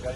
So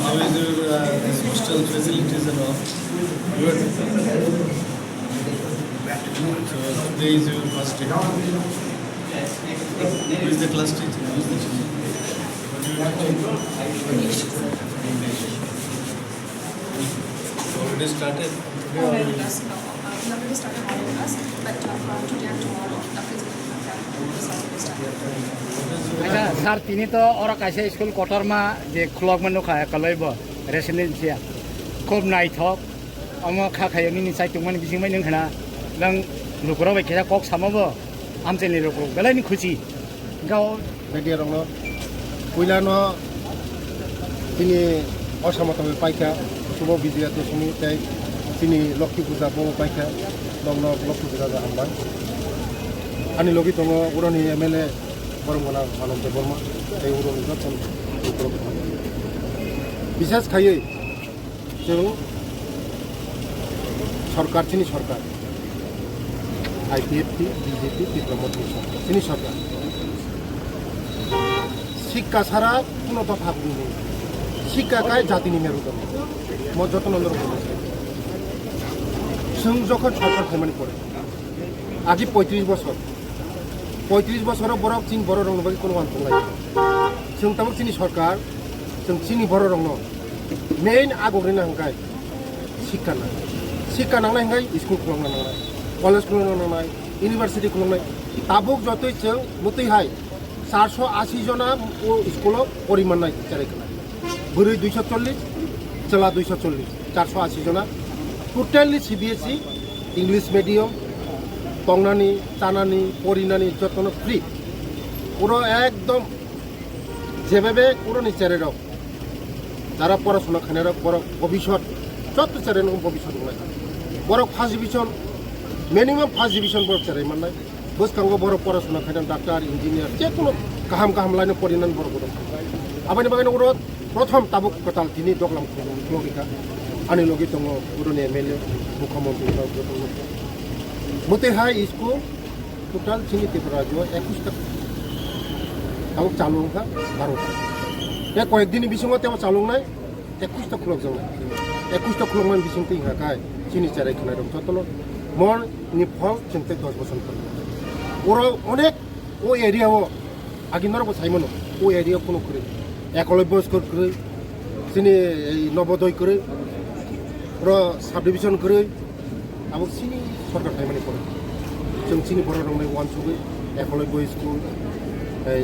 how is your this hostel facilities and all? Good. So today is your first day. Who is the class teacher? Who is the teacher? English. Already started? Already class. We already started online class, but from today and tomorrow, the physical class will start. अच्छा sir तिनी तो और कैसे school कोटर में जे clock में नुका है कलई बो रेसिडेंसिया खूब नाइथक अमो खा खायो नि साइड तुमन बिसिं मै नोंखना लंग लुकरो बायखेसा कक सामबो आमचेनि लुकरो गलायनि खुसि गाव बेदिया रंग कुइलानो तिनी असामतमे पाइका सुबो बिजिया दशमी ताई तिनी लक्ष्मी पूजा बो पाइका दंग लक्ष्मी पूजा हामबाय आनि लगी दङ उरनि एमएलए बरमगना आनन्द बर्मा এই उरनि जतन विशेष खायै जों सरकार तिनी सरकार आईपीएफटी बीजेपी त्रिपुरा तिनी सरकार शिक्षा ছাড়া কোনো দফা নেই শিক্ষাটাই জাতিनि মেরুদণ্ড মই যতনন্দর বলেছি जों যখন সরকার খামানি করে আজি 35 বছর 35 বছরের বড় চিন বড় রং বাকি কোনো আন্তং নাই जों তামক চিনি সরকার जों চিনি বড় রং মেইন আগরে নাंगाय শিক্ষা নাंनाय हांगाय स्कुल खुलांना नांनाय कलेज खुलांना नांनाय इउनिभार्सिटी खुलांनाय ताबुक जतै जों मतैहाय 480 जना स्कुलाव परिमान नाय चारायखना बोरै 240 चला 240 480 जना टोटाली सीबीएसई इंग्लिश मीडियम तंगनानी चानानी परिनानी जतन फ्री पुरो एकदम जेभाবে पुरोनि चेरेराव যারা পড়াশোনা খানেরা বড় ভবিষ্যৎ যত চেরেন ভবিষ্যৎ নাই বড় first division minimum first division বড় চেরাই মাননাय বসকাঙ্গ বড় পড়াশোনা খানেন ডাক্তার ইঞ্জিনিয়ার যে কোনো গাহাম গাহাम লাইনে পরিনান বড় বড় আবানি বাগানে ওর প্রথম তাবুক কতাল তিনি দগলাম লगिका आनि लगे दङ उरनि एमएलए मुख्यमंत्री मतेहाय इसको टोटाल चिनी त्रिपुरा जो 21 टा ताबुक चालुंगा 12 टा या कयेक दिन बिसिङाव तेव चालुंनाय 21 टा खुलक जोंनाय 21 टा खुलकमान बिसिं तिंगाखाय चिनी चाराय खनाय दं जतल मन नि फल चिंते 10 बছর कर ओर अनेक ओ एरियाव आगिनरबो साइमन ओ एरिया कोनो करे एकलब्य स्कुल करे चिनी नवोदय करे साब डिविजन करे अब चिनी सरकार खामानि करे जों चिनी बर रंनाय वान सुगै एकलब्य स्कुल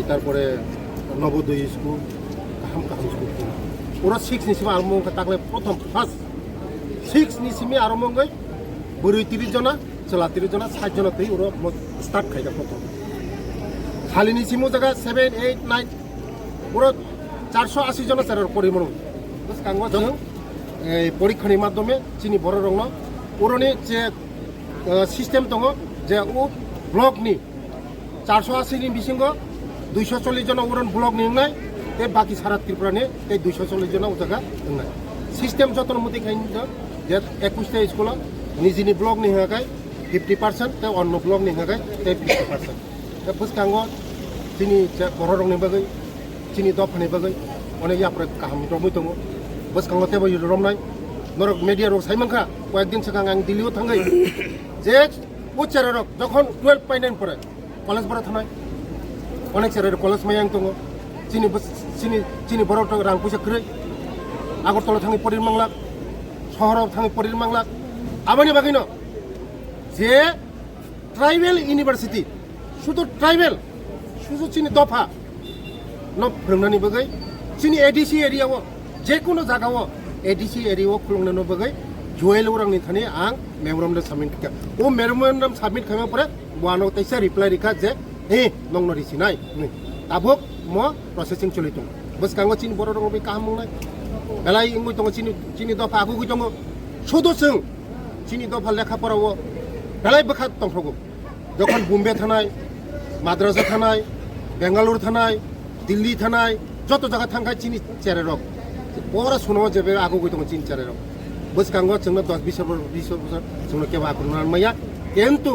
तारपरे नवोदय स्कुल गाहाम गाहाम स्कुल ओरा 6 निसिम आरम्भ ताकले प्रथम फार्स्ट 6 निसिम आरम्भ गई बोरै 30 जना चला 30 जना 60 जना तै ओरा स्टार्ट खायदा प्रथम खाली निसिम जगह 7 8 9 ओरा 480 जना चार परिमाण बस कांगवा जों পরীক্ষার মাধ্যমে চিনি বড় রং পুরনি যে সিস্টেম দङ যে ও ব্লকনি 480 नि बिसिंग 240 जना उरन ब्लक निंनाय ते बाकी सारा त्रिपुरानि ते 240 जना उजागा दंनाय सिस्टेम जतन मते खाइन जे 21 टा स्कुल निजिनि ब्लक नि हागाय 50% ते अन्न ब्लक नि हागाय ते 50% ते फसकांगो चिनि बर रंनि बागै चिनि दफानि बागै अनेक याप्रा गाहाम दमै दङ बस कांगो तेबो रमनाय नरक मीडिया रक साइमानखा कयेकदिन सिगां आं दिल्लीयाव थांगै जे उच्चारक जखन 12 पाइनाइन परे कलेज बरा थानाय अनेक सेरार कलेज मायां दङ चिनि बराव रां पैसा खरै आगरतला थाङै परिमांलाक सहराव थाङै परिमांलाक आबानि बागैनो যে ট্রাইবেল ইউনিভার্সিটি শুধু ট্রাইবেল শুধু চিনি দফা ন फोरोंनानै बगै चिनि एडिसि एरियाव जेकुनु जागाव एडिसि एरियाव खुलुंनानै बगै जयेल उरांनि थाने आं मेमोरेन्डाम साबमिट खालाम ओ मेमोरेन्डाम साबमिट खालामनाय परे वानो तैसा रिप्लाइ रिखा जे हे नंनो रिसिनाय आबुक म प्रसेसिंग चलि दं बस गांगो चिनि बर' रंग बे काहाम मंनाय बेलाय इंगुइ दङ चिनि दफा आगुगुइ दङ सुदु जों चिनि दफा लेखा फराव बेलाय बखा दंफ्रगौ যখন বোম্বে थानाय माद्रासा थानाय बेंगालुरु थानाय दिल्ली थानाय যত জায়গা थांखाय चिनि चेरे रक बरा सुनाव जेबे आगुगुइ दङ चिनि चेरे रक बस गांगो जोंनो 10 20 बोसोर जोंनो केबा आगुनान माया किन्तु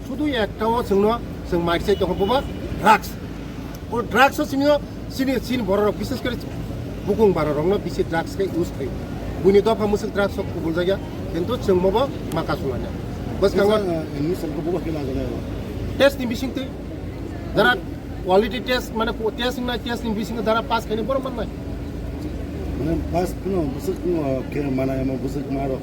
শুধু একটাও जोंनो जों माइसे दङ बबा ड्राग्स ও ड्राग्स चिनि बर' बिशेष করে बुकुं बर' रंनो बिसि ड्राग्स के इउज खायो बुनि दफा मुसुक ड्राग्स को बुल जाया किन्तु जों मबो माका सुनाया बस गांगो एडमिसनखौ बबा खेला जानाय टेस्ट नि बिसिंते जरा क्वालिटी टेस्ट माने टेस्ट नि बिसिंग जरा पास खाने बर' माननाय माने फार्स्ट बुसुक माना बुसुक मारो